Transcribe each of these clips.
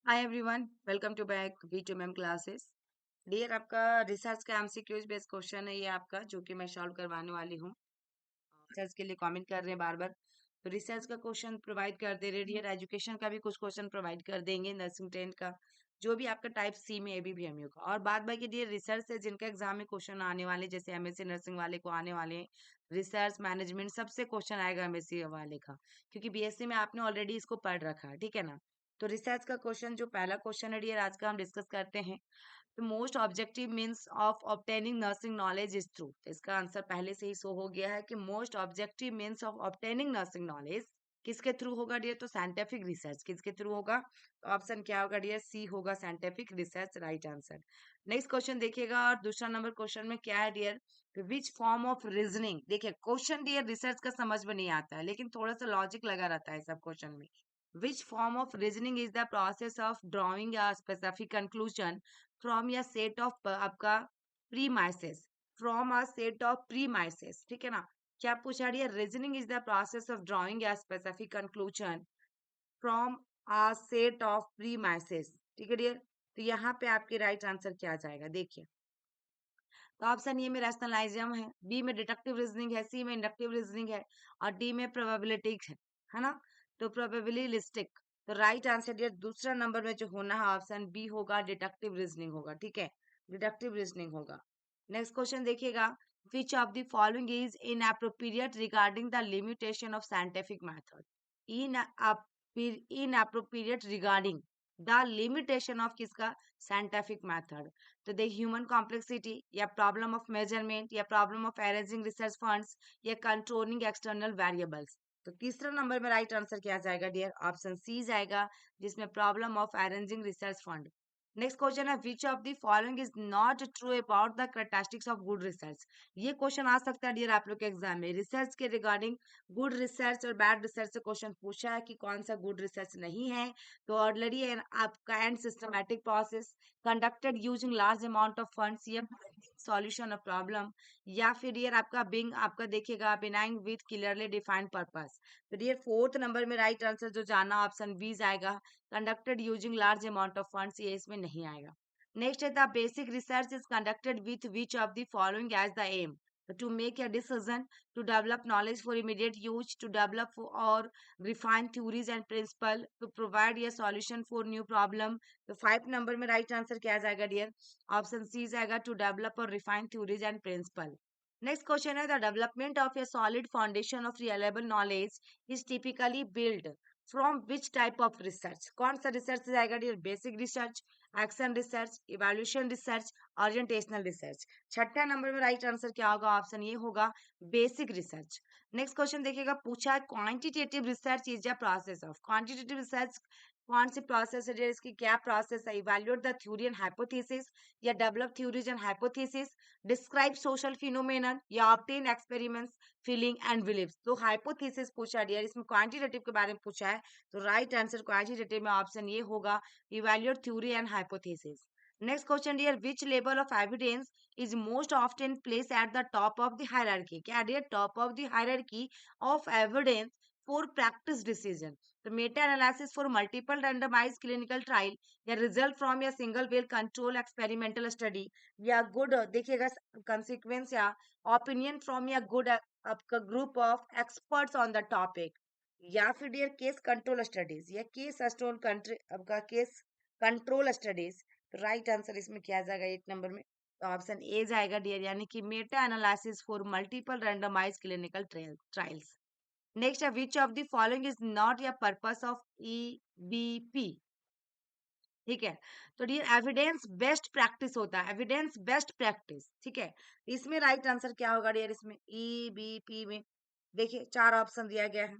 Hi everyone, welcome to back V2M classes. Dear, आपका research का MCQs based question है ये आपका, जो कि मैं सॉल्व करवाने वाली हूँ। रिसर्च के लिए कमेंट कर रहे हैं बार बार, तो रिसर्च का क्वेश्चन प्रोवाइड कर दे रहे। डियर, एजुकेशन का भी कुछ क्वेश्चन प्रोवाइड कर देंगे, नर्सिंग टेंथ का, जो भी आपका टाइप सी में ABPMU का। और बाद बाकी डियर रिसर्च से जिनका एग्जाम में क्वेश्चन आने वाले, जैसे MSc नर्सिंग वाले को आने वाले हैं, रिसर्च मैनेजमेंट सबसे क्वेश्चन आएगा MSc वाले का, क्योंकि BSc में आपने ऑलरेडी इसको पढ़ रखा है, ठीक है ना। तो रिसर्च का क्वेश्चन, जो पहला क्वेश्चन है डियर, आज का हम डिस्कस करते हैं। The most objective means of obtaining nursing knowledge is through. इसका आंसर पहले से ही शो हो गया है कि most objective means of obtaining nursing knowledge किसके थ्रू होगा डियर? तो साइंटिफिक रिसर्च। किसके थ्रू होगा? तो ऑप्शन क्या होगा डियर? सी होगा, scientific research, right answer. Next question देखिएगा, और दूसरा नंबर क्वेश्चन में क्या है dear? Which form of reasoning. देखिए क्वेश्चन डियर रिसर्च का समझ में नहीं आता है, लेकिन थोड़ा सा लॉजिक लगा रहता है सब क्वेश्चन में। विच form of reasoning is the process of drawing a specific conclusion from या सेट ऑफ आपका premises, from a set of premises, ठीक है ना। क्या पूछा रही है? Reasoning is the process of drawing a specific conclusion from a set of premises, ठीक है डियर। तो यहाँ पे आपके राइट आंसर क्या आ जाएगा? देखिए, तो ऑप्शन ए में रैशनलाइज्म है, बी में डिडक्टिव रीजनिंग है, सी में इंडक्टिव रीजनिंग है, और डी में प्रोबेबिलिटी है ना। तो प्रोबेबिलिस्टिक। तो राइट आंसर डियर दूसरा नंबर में जो होना है ऑप्शन बी होगा, डिडक्टिव रीजनिंग होगा, ठीक है, डिडक्टिव रीजनिंग होगा। नेक्स्ट क्वेश्चन देखिएगा, which of the following is inappropriate regarding the limitation of scientific method. Inappropriate regarding the limitation of किसका? Scientific method. तो देख, ह्यूमन कॉम्प्लेक्सिटी, या प्रॉब्लम ऑफ मेजरमेंट, या problem of arranging research funds, या controlling external variables. तो तीसरा number में right answer क्या जाएगा डियर? ऑप्शन सी जाएगा, जिसमें problem of arranging research fund. Next question है, which of the following is not true about the characteristics of good research. ये क्वेश्चन आ सकता है डियर आप लोग के एग्जाम में, रिसर्च के रिगार्डिंग गुड रिसर्च और बैड रिसर्च से क्वेश्चन पूछा है कि कौन सा गुड रिसर्च नहीं है। तो ऑलरेडी आपका and systematic process conducted using large amount of funds, या solution of problem, या फिर ये आपका बिंग आपका देखिएगा being with clearly defined purpose. तो ये फोर्थ नंबर में राइट आंसर जो जाना ऑप्शन बी जाएगा, conducted using large amount of funds, ये इसमें नहीं आएगा। नेक्स्ट है, the basic research is conducted with which of the following as the aim. to make a decision, to develop knowledge for immediate use, to develop or refine theories and principle, to provide a solution for new problem। तो 5 number में right answer क्या जाएगा dear? Option C जाएगा, to develop और refine theories and principle. Next question है, the development of a solid foundation of reliable knowledge is typically build from which type of research. कौन सा research जाएगा dear? Basic research, action research, evaluation research, orientational research. छठा नंबर में right answer क्या होगा? Option ये होगा, बेसिक रिसर्च। नेक्स्ट क्वेश्चन देखिएगा, पूछा है quantitative research is a process of. Quantitative research कौन सी प्रोसेस है, इसकी क्या प्रोसेस है? Evaluate the theory and hypothesis, या develop theories and hypothesis, describe social phenomenon, या obtain experiments, feeling and beliefs. तो हाइपोथेसिस पूछा डियर, इसमें क्वांटिटेटिव के बारे में पूछा है, तो राइट आंसर क्वांटिटेटिव में ऑप्शन ये होगा, evaluate theory and hypothesis. Next question dear, which level of evidence is most often place at the top of the hierarchy. क्या dear? Top of the hierarchy of evidence for practice decision. तो meta analysis for multiple randomised clinical trial, या result from a single well control experimental study, या good देखिएगा consequence, या opinion from a good आपका group of experts on the topic, या फिर dear case control studies, या case stone country आपका case control studies. तो राइट आंसर इसमें क्या जाएगा 8 नंबर में? तो ऑप्शन ए जाएगा डियर, यानी कि meta analysis for multiple randomised clinical trials. Next है, which of the following is not a purpose of EBP। ठीक है, तो डियर एविडेंस बेस्ट प्रैक्टिस होता है, एविडेंस बेस्ट प्रैक्टिस, ठीक है। इसमें राइट आंसर क्या होगा डियर? इसमें EBP में देखिए 4 ऑप्शन दिया गया है।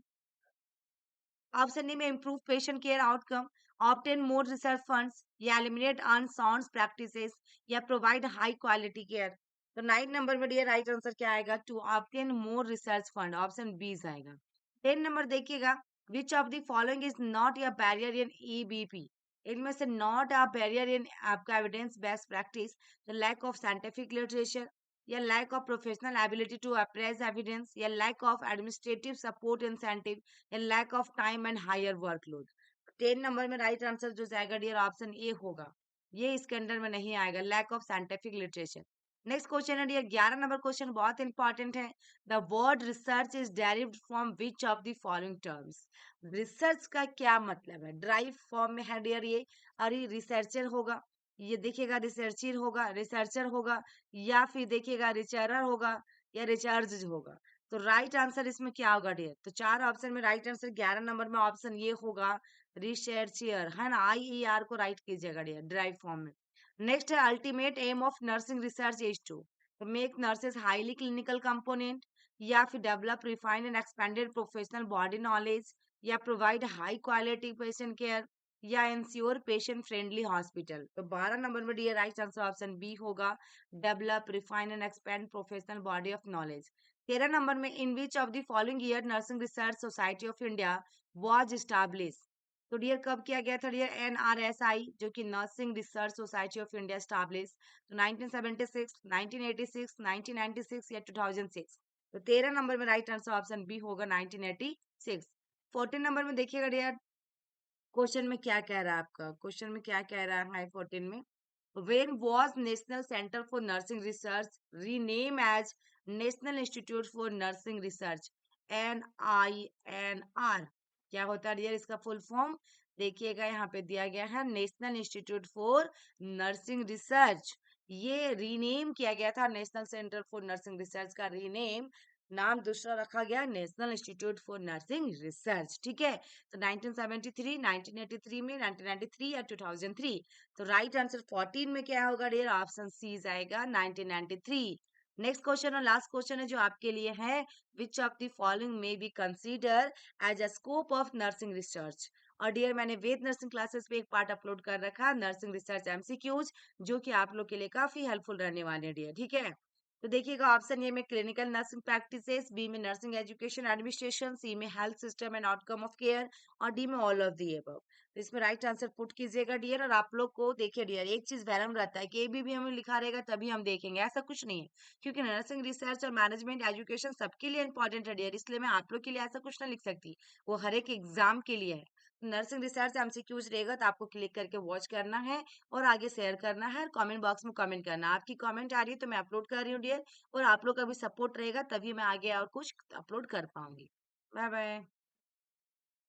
ऑप्शन ए में improve patient care outcome, obtain more research funds, या एलिमिनेट अनसाउंड प्रैक्टिसेस, या प्रोवाइड हाई क्वालिटी केयर। तो 9 नंबर में डियर राइट आंसर क्या आएगा? To obtain more research fund, option B आएगा। 10 नंबर देखिएगा, which of the following is not या barrier in EBP। इनमें से नॉट अ बैरियर इन आपका evidence best practice, the lack of scientific literature, या lack of professional ability to appraise evidence, या lack of administrative support incentive, या lack of time and higher workload। 10 number में right answer जो जाएगा dear option A होगा, ये इसके under में नहीं आएगा, lack of scientific literature. Next question है डियर 11 नंबर क्वेश्चन बहुत इंपॉर्टेंट है। The word research is derived from which of the following terms. Research का क्या मतलब है, ड्राइव फॉर्म में है डियर ये, और ये रिसर्चर होगा, ये देखिएगा रिसर्चर होगा, या फिर देखिएगा रिसर्चर होगा, या रिसर्च होगा। तो राइट आंसर इसमें क्या होगा डियर, तो चार ऑप्शन में राइट आंसर 11 नंबर में ऑप्शन ये होगा, रिसर्चियर है ना, IER को राइट कीजिएगा डियर ड्राइव फॉर्म में। नेक्स्ट है ultimate aim of nursing research is to make nurses highly clinical component, या फिर develop refined and expanded professional body knowledge, या provide high quality patient care, या इंश्योर पेशेंट फ्रेंडली हॉस्पिटल। तो 12 नंबर में dear right answer option B होगा, develop refine and expand professional body of knowledge. 13 नंबर में in which of the following year nursing research society of India was establish. तो dear कब किया गया था डियर, NRSI जो कि nursing research society of India establish, तो 1976, 1986, 1996 या 2006। तो 13 नंबर में राइट आंसर ऑप्शन बी होगा 1986। 14 नंबर में देखिएगा डियर क्वेश्चन में क्या कह रहा है आपका, क्वेश्चन में क्या कह रहा है 14 में, when was National Center for Nursing Research renamed as National Institute for Nursing Research, NINR। क्या होता है डियर इसका फुल फॉर्म, देखिएगा यहाँ पे दिया गया है national institute for nursing research, ये रीनेम किया गया था, national centre for nursing research का रीनेम, नाम दूसरा रखा गया national institute for nursing research, ठीक है। तो 1973, 1983 में, 1993 या 2003। तो राइट आंसर 14 में क्या होगा डियर, ऑप्शन सी जाएगा 1993। नेक्स्ट क्वेश्चन और लास्ट क्वेश्चन है जो आपके लिए है, which of the following may be consider as a scope of nursing research. और डियर मैंने वेद नर्सिंग क्लासेस पे एक पार्ट अपलोड कर रखा है नर्सिंग रिसर्च MCQs, जो कि आप लोग के लिए काफी हेल्पफुल रहने वाले हैं डियर, ठीक है। तो देखिएगा ऑप्शन ए में क्लिनिकल नर्सिंग प्रैक्टिसेस, बी में नर्सिंग एजुकेशन एडमिनिस्ट्रेशन, सी में health system and outcome of care, और डी में ऑल ऑफ दी अबव। तो इसमें राइट आंसर पुट कीजिएगा डियर। और आप लोग को देखिए डियर एक चीज वैरम रहता है कि एबी भी हमें लिखा रहेगा तभी हम देखेंगे, ऐसा कुछ नहीं है, क्योंकि नर्सिंग रिसर्च और मैनेजमेंट एजुकेशन सबके लिए इंपॉर्टेंट है डियर, इसलिए मैं आप लोग के लिए ऐसा कुछ ना लिख सकती, वो हर एक एग्जाम के लिए है। नर्सिंग रिसर्च MCQs रहेगा तो आपको क्लिक करके वॉच करना है और आगे शेयर करना है, कमेंट बॉक्स में कमेंट करना है, आपकी कमेंट आ रही है तो मैं अपलोड कर रही हूँ डियर, और आप लोग का भी सपोर्ट रहेगा तभी मैं आगे और कुछ अपलोड कर पाऊंगी। Bye bye.